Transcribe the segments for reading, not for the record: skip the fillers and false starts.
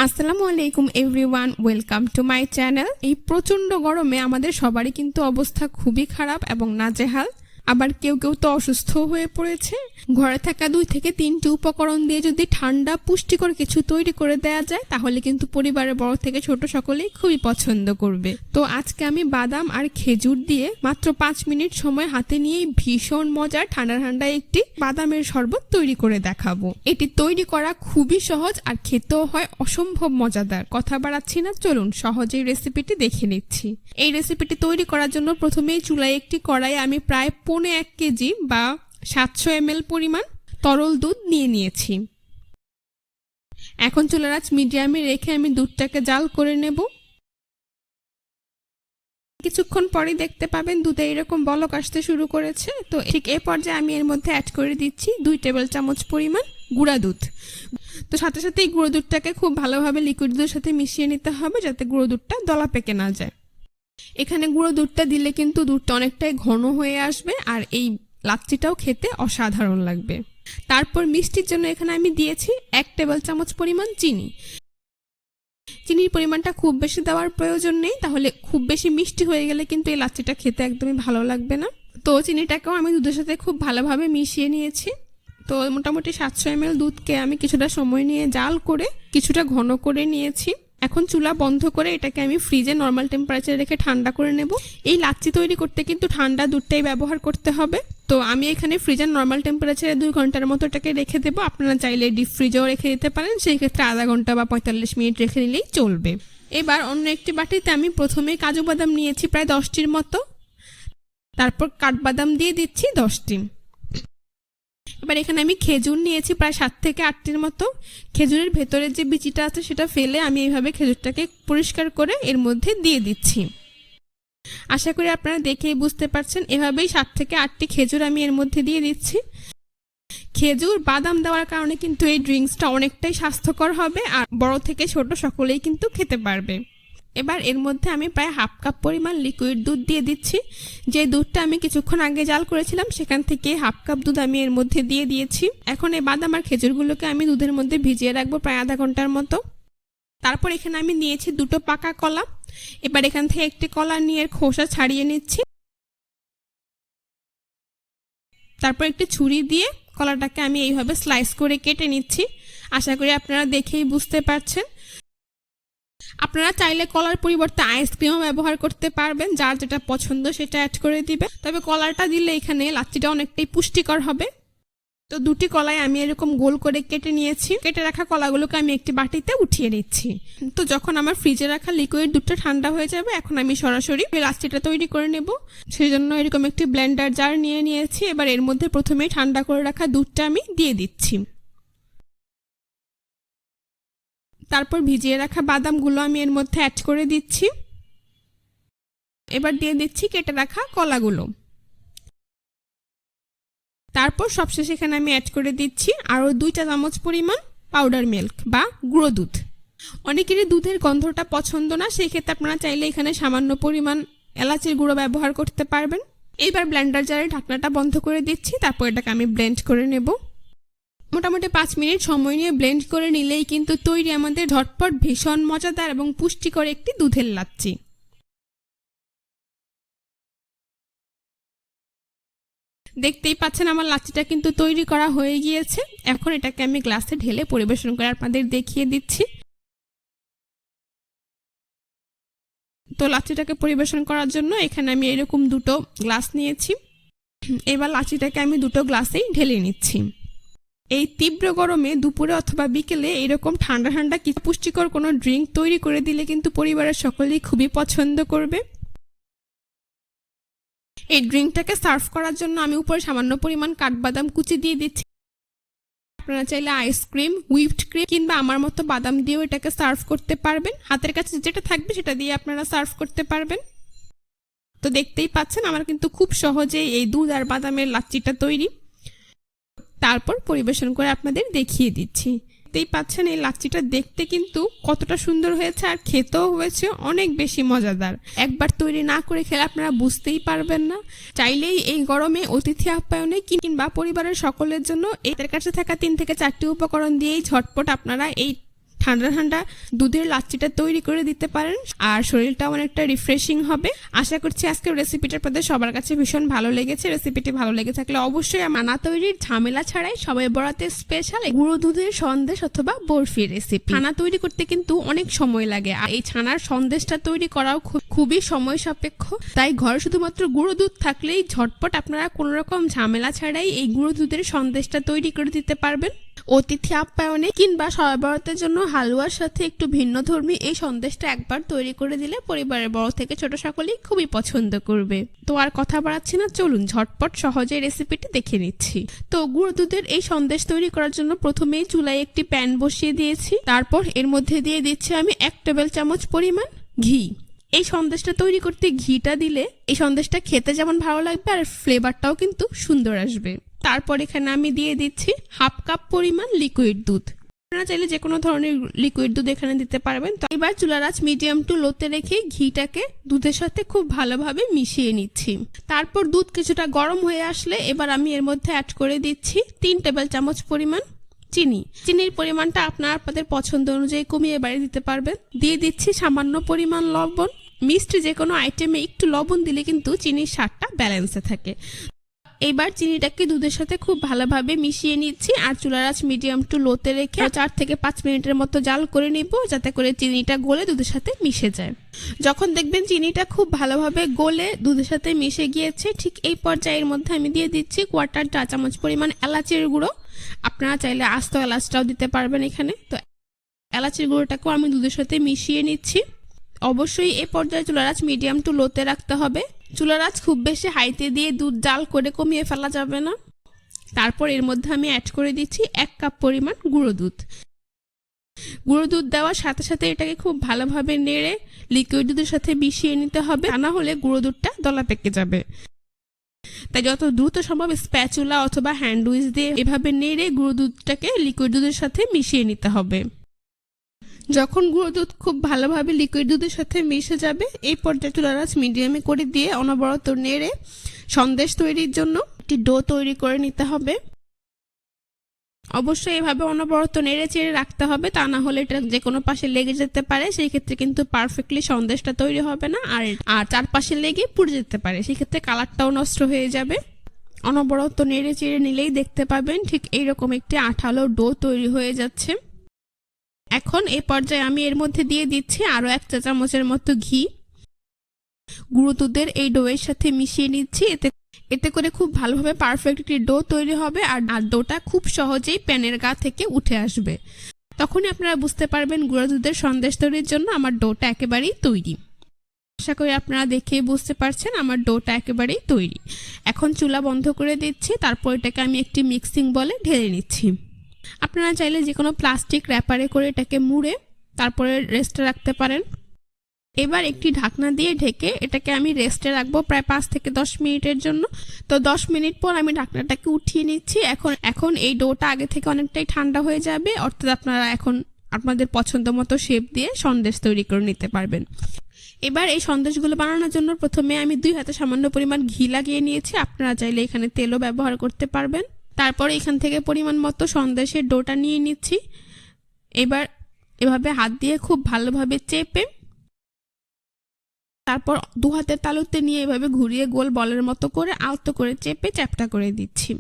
আসসালামু আলাইকুম everyone, welcome to my channel. এই প্রচন্ড গরমে আমাদের সবারই কিন্তু অবস্থা খুবই খারাপ এবং নাজেহাল। আবার কেউ কেউ তো অসুস্থ হয়ে পড়েছে। ঘরে থাকা 2 থেকে 3টি উপকরণ দিয়ে যদি ঠান্ডা পুষ্টিকর কিছু তৈরি করে দেয়া যায় তাহলে কিন্তু পরিবারের বড় থেকে ছোট সকলেই খুবই পছন্দ করবে। তো আজকে আমি বাদাম আর খেজুর দিয়ে মাত্র 5 মিনিট সময় হাতে নিয়েই ভীষণ মজার ঠান্ডা ঠান্ডা একটি বাদামের শরবত তৈরি করে দেখাবো। এটি তৈরি করা খুবই সহজ আর খেতেও হয় অসম্ভব মজাদার। কথা বাড়াচ্ছি না, চলুন সহজেই রেসিপিটি দেখে নিচ্ছি। এই রেসিপিটি তৈরি করার জন্য প্রথমেই চুলায় একটি কড়াই আমি প্রায় 1.5 কেজি বা 700 ml পরিমাণ তরল দুধ নিয়ে নিয়েছি। এখন চুলার আঁচ মিডিয়ামে রেখে আমি দুধটাকে জাল করে নেব। কিছুক্ষণ পরেই দেখতে পাবেন দুধে এরকম বলক আসতে শুরু করেছে। তো ঠিক এই পর্যায়ে আমি এর মধ্যে অ্যাড করে দিচ্ছি 2 টেবিল চামচ পরিমাণ গুঁড়া দুধ। তো সাথে সাথে এই গুঁড়ো দুধটাকে খুব ভালোভাবে লিকুইড দুধের সাথে মিশিয়ে নিতে হবে যাতে গুঁড়ো দুধটা দলা পেকে না যায়। এখানে গুঁড়ো দুধটা দিলে কিন্তু দুধটা অনেকটাই ঘন হয়ে আসবে আর এই লাচ্ছিটাও খেতে অসাধারণ লাগবে। তারপর মিষ্টির জন্য এখানে আমি দিয়েছি 1 টেবিল চামচ পরিমাণ চিনি। চিনির পরিমাণটা খুব বেশি দেওয়ার প্রয়োজন নেই, তাহলে খুব বেশি মিষ্টি হয়ে গেলে কিন্তু এই লাচ্ছিটা খেতে একদমই ভালো লাগবে না। তো চিনিটাকেও আমি দুধের সাথে খুব ভালোভাবে মিশিয়ে নিয়েছি। তো মোটামুটি 700 ml দুধকে আমি কিছুটা সময় নিয়ে জাল করে কিছুটা ঘন করে নিয়েছি। এখন চুলা বন্ধ করে এটাকে আমি ফ্রিজে নর্মাল টেম্পারেচারে রেখে ঠান্ডা করে নেব। এই লাচ্ছি তৈরি করতে কিন্তু ঠান্ডা দুধটাই ব্যবহার করতে হবে। তো আমি এখানে ফ্রিজের নর্মাল টেম্পারেচারে 2 ঘন্টার মতো এটাকে রেখে দেবো। আপনারা চাইলে ডিপ ফ্রিজেও রেখে দিতে পারেন, সেই ক্ষেত্রে আধা ঘন্টা বা 45 মিনিট রেখে দিলেই চলবে। এবার অন্য একটি বাটিতে আমি প্রথমে কাজু বাদাম নিয়েছি প্রায় 10টির মতো, তারপর কাঠবাদাম দিয়ে দিচ্ছি 10টি। এবার এখানে আমি খেজুর নিয়েছি প্রায় 7 থেকে 8টির মতো। খেজুরের ভেতরের যে বিচিটা আছে সেটা ফেলে আমি এইভাবে খেজুরটাকে পরিষ্কার করে এর মধ্যে দিয়ে দিচ্ছি। আশা করি আপনারা দেখেই বুঝতে পারছেন, এভাবেই 7 থেকে 8টি খেজুর আমি এর মধ্যে দিয়ে দিচ্ছি। খেজুর বাদাম দেওয়ার কারণে কিন্তু এই ড্রিঙ্কসটা অনেকটাই স্বাস্থ্যকর হবে আর বড় থেকে ছোট সকলেই কিন্তু খেতে পারবে। এবার এর মধ্যে আমি প্রায় 1/2 কাপ পরিমাণ লিকুইড দুধ দিয়ে দিচ্ছি। যে দুধটা আমি কিছুক্ষণ আগে জাল করেছিলাম সেখান থেকে 1/2 কাপ দুধ আমি এর মধ্যে দিয়ে দিয়েছি। এখন এই বাদাম আর খেজুরগুলোকে আমি দুধের মধ্যে ভিজিয়ে রাখবো প্রায় আধা ঘন্টার মতো। তারপর এখানে আমি নিয়েছি 2টো পাকা কলা। এবার এখান থেকে একটি কলা নিয়ে খোসা ছাড়িয়ে নিচ্ছি। তারপর একটি ছুরি দিয়ে কলাটাকে আমি এইভাবে স্লাইস করে কেটে নিচ্ছি। আশা করি আপনারা দেখেই বুঝতে পারছেন। আপনারা চাইলে কলার পরিবর্তে আইসক্রিমও ব্যবহার করতে পারবেন, যার যেটা পছন্দ সেটা অ্যাড করে দিবে। তবে কলাটা দিলে এখানে লাচ্ছিটা অনেকটাই পুষ্টিকর হবে। তো 2টি কলাই আমি এরকম গোল করে কেটে নিয়েছি। কেটে রাখা কলাগুলোকে আমি একটি বাটিতে উঠিয়ে নিচ্ছি। তো যখন আমার ফ্রিজে রাখা লিকুইড দুধটা ঠান্ডা হয়ে যাবে এখন আমি সরাসরি লাচ্ছিটা তৈরি করে নেব। সেই জন্য এরকম একটি ব্লেন্ডার জার নিয়ে নিয়েছি। এবার এর মধ্যে প্রথমেই ঠান্ডা করে রাখা দুধটা আমি দিয়ে দিচ্ছি। তারপর ভিজিয়ে রাখা বাদামগুলো আমি এর মধ্যে অ্যাড করে দিচ্ছি। এবার দিয়ে দিচ্ছি কেটে রাখা কলাগুলো। তারপর সবশেষে এখানে আমি অ্যাড করে দিচ্ছি আরও 2 চা চামচ পরিমাণ পাউডার মিল্ক বা গুঁড়ো দুধ। অনেকেরই দুধের গন্ধটা পছন্দ না, সেই ক্ষেত্রে আপনারা চাইলে এখানে সামান্য পরিমাণ এলাচের গুঁড়ো ব্যবহার করতে পারবেন। এইবার ব্লেন্ডার জারের ঢাকনাটা বন্ধ করে দিচ্ছি। তারপর এটাকে আমি ব্লেন্ড করে নেব। মোটামুটি 5 মিনিট সময় নিয়ে ব্লেন্ড করে নিলেই কিন্তু তৈরি আমাদের ঝটপট ভীষণ মজাদার এবং পুষ্টিকর একটি দুধের লাচ্ছি। দেখতেই পাচ্ছেন আমার লাচ্ছিটা কিন্তু তৈরি করা হয়ে গিয়েছে। এখন এটাকে আমি গ্লাসে ঢেলে পরিবেশন করে আপনাদের দেখিয়ে দিচ্ছি। তো লাচ্ছিটাকে পরিবেশন করার জন্য এখানে আমি এরকম 2টো গ্লাস নিয়েছি। এবার লাচ্ছিটাকে আমি 2টো গ্লাসেই ঢেলে নিচ্ছি। এই তীব্র গরমে দুপুরে অথবা বিকেলে এরকম ঠান্ডা ঠান্ডা কিছু পুষ্টিকর কোনো ড্রিঙ্ক তৈরি করে দিলে কিন্তু পরিবারের সকলেই খুবই পছন্দ করবে। এই ড্রিঙ্কটাকে সার্ভ করার জন্য আমি উপরে সামান্য পরিমাণ কাঠবাদাম কুচি দিয়ে দিচ্ছি। আপনারা চাইলে আইসক্রিম, হুইপড ক্রিম কিংবা আমার মতো বাদাম দিয়েও এটাকে সার্ভ করতে পারবেন। হাতের কাছে যেটা থাকবে সেটা দিয়ে আপনারা সার্ভ করতে পারবেন। তো দেখতেই পাচ্ছেন আমার কিন্তু খুব সহজেই এই দুধ আর বাদামের লাচ্ছিটা তৈরি। তারপর পরিবেশন করে আপনাদের দেখিয়ে দিচ্ছি। দেখতেই পাচ্ছেন এই লাচ্ছিটা দেখতে কিন্তু কতটা সুন্দর হয়েছে আর খেতেও হয়েছে অনেক বেশি মজাদার। একবার তৈরি না করে খেলে আপনারা বুঝতেই পারবেন না। চাইলেই এই গরমে অতিথি আপ্যায়নে কিংবা পরিবারের সকলের জন্য এদের কাছে থাকা 3 থেকে 4টি উপকরণ দিয়েই ঝটপট আপনারা এই ঠান্ডা ঠান্ডা দুধের লাচ্ছিটা তৈরি করে দিতে পারেন, আর শরীরটা অনেকটা রিফ্রেশিং হবে। আশা করছি আজকের রেসিপিটা আপনাদের সবার কাছে ভীষণ ভালো লেগেছে। রেসিপিটি ভালো লেগে থাকলে অবশ্যই ছানা তৈরির ঝামেলা ছাড়াই সবাই বরাতের স্পেশাল গুঁড়ো দুধের সন্দেশ অথবা বরফি রেসিপি। ছানা তৈরি করতে কিন্তু অনেক সময় লাগে, আর এই ছানার সন্দেশটা তৈরি করাও খুবই সময় সাপেক্ষ। তাই ঘরে শুধুমাত্র গুঁড়ো দুধ থাকলেই ঝটপট আপনারা কোনো রকম ঝামেলা ছাড়াই এই গুঁড়ো দুধের সন্দেশটা তৈরি করে দিতে পারবেন। অতিথি আপ্যায়নে কিংবা সবাই বরাতের জন্য হালুয়ার সাথে একটু ভিন্নধর্মী এই সন্দেশটা একবার তৈরি করে দিলে পরিবারের বড় থেকে ছোট সকলেই খুবই পছন্দ করবে। তো আর কথা বাড়াচ্ছি না, চলুন ঝটপট সহজে রেসিপিটি দেখে নিচ্ছি। তো গুঁড়ো দুধের এই সন্দেশ তৈরি করার জন্য প্রথমেই চুলায় একটি প্যান বসিয়ে দিয়েছি। তারপর এর মধ্যে দিয়ে দিচ্ছি আমি 1 টেবিল চামচ পরিমাণ ঘি। এই সন্দেশটা তৈরি করতে ঘিটা দিলে এই সন্দেশটা খেতে যেমন ভালো লাগবে আর ফ্লেভারটাও কিন্তু সুন্দর আসবে। তারপর এখানে আমি দিয়ে দিচ্ছি 1/2 কাপ পরিমাণ লিকুইড দুধ। আপনারা চাইলে যে কোনো ধরনের লিকুইড দুধ এখানে দিতে পারবেন। তো এবার চুলার আঁচ মিডিয়াম টু লোতে রেখে ঘিটাকে দুধের সাথে খুব ভালোভাবে মিশিয়ে নিচ্ছি। তারপর দুধ কিছুটা গরম হয়ে আসলে এবার আমি এর মধ্যে অ্যাড করে দিচ্ছি 3 টেবিল চামচ পরিমাণ চিনি। চিনির পরিমাণটা আপনাদের পছন্দ অনুযায়ী কমিয়ে বাড়িয়ে দিতে পারবেন। দিয়ে দিচ্ছি সামান্য পরিমাণ লবণ। মিষ্টি যে কোনো আইটেমে একটু লবণ দিলে কিন্তু চিনির স্বাদটা ব্যালেন্সে থাকে। এবার চিনিটাকে দুধের সাথে খুব ভালোভাবে মিশিয়ে নিচ্ছি, আর চুলার আঁচ মিডিয়াম টু লোতে রেখে 4 থেকে 5 মিনিটের মতো জাল করে নিব, যাতে করে চিনিটা গলে দুধের সাথে মিশে যায়। যখন দেখবেন চিনিটা খুব ভালোভাবে গলে দুধের সাথে মিশে গিয়েছে, ঠিক এই পর্যায়ের মধ্যে আমি দিয়ে দিচ্ছি 1/4 চা চামচ পরিমাণ এলাচের গুঁড়ো। আপনারা চাইলে আস্ত এলাচটাও দিতে পারবেন এখানে। তো এলাচের গুঁড়োটাকেও আমি দুধের সাথে মিশিয়ে নিচ্ছি। অবশ্যই এই পর্যায়ে চুলার আঁচ মিডিয়াম টু লোতে রাখতে হবে। চুলার আঁচ খুব বেশি হাইতে দিয়ে দুধ জাল করে কমিয়ে ফেলা যাবে না। তারপর এর মধ্যে আমি অ্যাড করে দিচ্ছি 1 কাপ পরিমাণ গুঁড়ো দুধ। গুঁড়ো দুধ দেওয়ার সাথে সাথে এটাকে খুব ভালোভাবে নেড়ে লিকুইড দুধের সাথে মিশিয়ে নিতে হবে, তা না হলে গুঁড়ো দুধটা দলা পেকে যাবে। তাই যত দ্রুত সম্ভব স্প্যাচুলা অথবা হ্যান্ড উইচ দিয়ে এভাবে নেড়ে গুঁড়ো দুধটাকে লিকুইড দুধের সাথে মিশিয়ে নিতে হবে। যখন গুঁড়ো দুধ খুব ভালোভাবে লিকুইড দুধের সাথে মিশে যাবে, এই পর্যায়ে চুলার আঁচ মিডিয়ামে করে দিয়ে অনবরত নেড়ে সন্দেশ তৈরির জন্য একটি ডো তৈরি করে নিতে হবে। অবশ্যই এভাবে অনবরত নেড়ে চেড়ে রাখতে হবে, তা না হলে এটা যে কোনো পাশে লেগে যেতে পারে, সেই ক্ষেত্রে কিন্তু পারফেক্টলি সন্দেশটা তৈরি হবে না, আর চারপাশে লেগে পুড়ে যেতে পারে, সেই ক্ষেত্রে কালারটাও নষ্ট হয়ে যাবে। অনবরত নেড়ে চেড়ে নিলেই দেখতে পাবেন ঠিক এইরকম একটি আঠালো ডো তৈরি হয়ে যাচ্ছে। এখন এই পর্যায়ে আমি এর মধ্যে দিয়ে দিচ্ছি আরো 1 চা চামচের মতো ঘি। গুঁড়ো দুধের এই ডোয়ের সাথে মিশিয়ে নিচ্ছি, এতে করে খুব ভালোভাবে পারফেক্ট একটি ডো তৈরি হবে, আর ডোটা খুব সহজেই প্যানের গা থেকে উঠে আসবে। তখনই আপনারা বুঝতে পারবেন গুঁড়ো দুধের সন্দেশ তৈরির জন্য আমার ডোটা একেবারেই তৈরি। আশা করি আপনারা দেখেই বুঝতে পারছেন আমার ডোটা একেবারেই তৈরি। এখন চুলা বন্ধ করে দিচ্ছি, তারপর এটাকে আমি একটি মিক্সিং বলে ঢেলে নিচ্ছি। আপনারা চাইলে যে কোনো প্লাস্টিক র্যাপারে করে এটাকে মুড়ে তারপরে রেস্টে রাখতে পারেন। এবার একটি ঢাকনা দিয়ে ঢেকে এটাকে আমি রেস্টে রাখবো প্রায় 5 থেকে 10 মিনিটের জন্য। তো 10 মিনিট পর আমি ঢাকনাটাকে উঠিয়ে নিচ্ছি। এখন এই ডোটা আগে থেকে অনেকটাই ঠান্ডা হয়ে যাবে, অর্থাৎ আপনারা এখন আপনাদের পছন্দ মতো শেপ দিয়ে সন্দেশ তৈরি করে নিতে পারবেন। এবার এই সন্দেশগুলো বানানোর জন্য প্রথমে আমি 2 হাতে সামান্য পরিমাণ ঘি লাগিয়ে নিয়েছি। আপনারা চাইলে এখানে তেলও ব্যবহার করতে পারবেন। তারপর এখান থেকে পরিমাণ মতো সন্দেশের ডোটা নিয়ে নিচ্ছি। এবার এভাবে হাত দিয়ে খুব ভালোভাবে চেপে তারপর 2 হাতের তালুতে নিয়ে এভাবে ঘুরিয়ে গোল বলের মতো করে আলতো করে চেপে চ্যাপ্টা করে দিচ্ছি।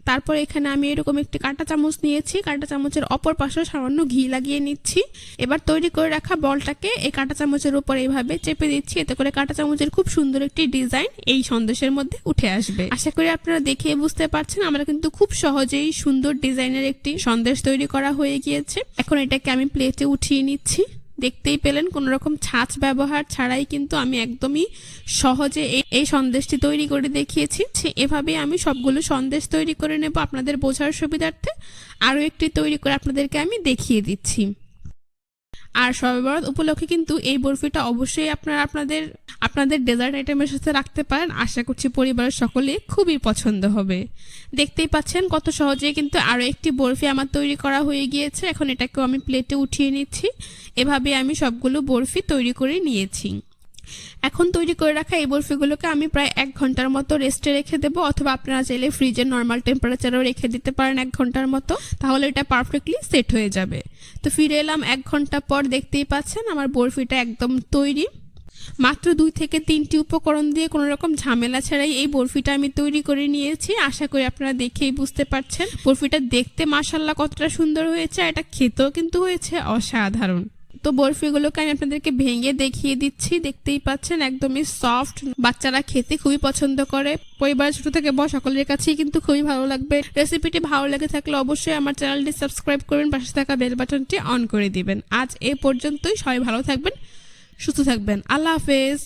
তারপর এখানে আমি এরকম একটি কাঁটা চামচ নিয়েছি, কাঁটা চামচের অপর পাশে সামান্য ঘি লাগিয়ে নিচ্ছি। এবার তৈরি করে রাখা বলটাকে এই কাঁটা চামচের উপর এইভাবে চেপে দিচ্ছি, এতে করে কাঁটা চামচের খুব সুন্দর একটি ডিজাইন এই সন্দেশের মধ্যে উঠে আসবে। আশা করি আপনারা দেখে বুঝতে পারছেন আমরা কিন্তু খুব সহজেই সুন্দর ডিজাইনের একটি সন্দেশ তৈরি করা হয়ে গিয়েছে। এখন এটাকে আমি প্লেটে উঠিয়ে নিচ্ছি। দেখতেই পেলেন কোনো রকম ছাঁচ ব্যবহার ছাড়াই কিন্তু আমি একদমই সহজে এই সন্দেশটি তৈরি করে দেখিয়েছি। এভাবে আমি সবগুলো সন্দেশ তৈরি করে নেব আপনাদের বোঝার সুবিধার্থে। আরও একটি তৈরি করে আপনাদেরকে আমি দেখিয়ে দিচ্ছি। আর শবে বরাত উপলক্ষে কিন্তু এই বরফিটা অবশ্যই আপনারা আপনাদের ডেজার্ট আইটেমের সাথে রাখতে পারেন। আশা করছি পরিবারের সকলে খুবই পছন্দ হবে। দেখতেই পাচ্ছেন কত সহজেই কিন্তু আরও একটি বরফি আমার তৈরি করা হয়ে গিয়েছে। এখন এটাকেও আমি প্লেটে উঠিয়ে নিচ্ছি। এভাবে আমি সবগুলো বরফি তৈরি করে নিয়েছি। এখন তৈরি করে রাখা এই বরফিগুলোকে আমি প্রায় 1 ঘন্টার মতো রেস্টে রেখে দেবো, অথবা আপনারা চাইলে ফ্রিজের নর্মাল টেম্পারেচারেও রেখে দিতে পারেন 1 ঘন্টার মতো, তাহলে এটা পারফেক্টলি সেট হয়ে যাবে। তো ফিরে এলাম 1 ঘন্টা পর। দেখতেই পাচ্ছেন আমার বরফিটা একদম তৈরি। মাত্র 2 থেকে 3টি উপকরণ দিয়ে কোনো রকম ঝামেলা ছাড়াই এই বরফিটা আমি তৈরি করে নিয়েছি। আশা করি আপনারা দেখেই বুঝতে পারছেন বরফিটা দেখতে মাশাআল্লাহ কতটা সুন্দর হয়েছে, আর এটা খেতেও কিন্তু হয়েছে অসাধারণ। তো বরফিগুলোকে আমি আপনাদেরকে ভেঙে দেখিয়ে দিচ্ছি। দেখতেই পাচ্ছেন একদমই সফট, বাচ্চারা খেতে খুবই পছন্দ করে, পরিবার ছোট থেকে বড় সকলের কাছেই কিন্তু খুবই ভালো লাগবে। রেসিপিটি ভালো লেগে থাকলে অবশ্যই আমার চ্যানেলটি সাবস্ক্রাইব করবেন, পাশে থাকা বেল বাটনটি অন করে দিবেন। আজ এ পর্যন্তই, সবাই ভালো থাকবেন, সুস্থ থাকবেন, আল্লাহ হাফেজ।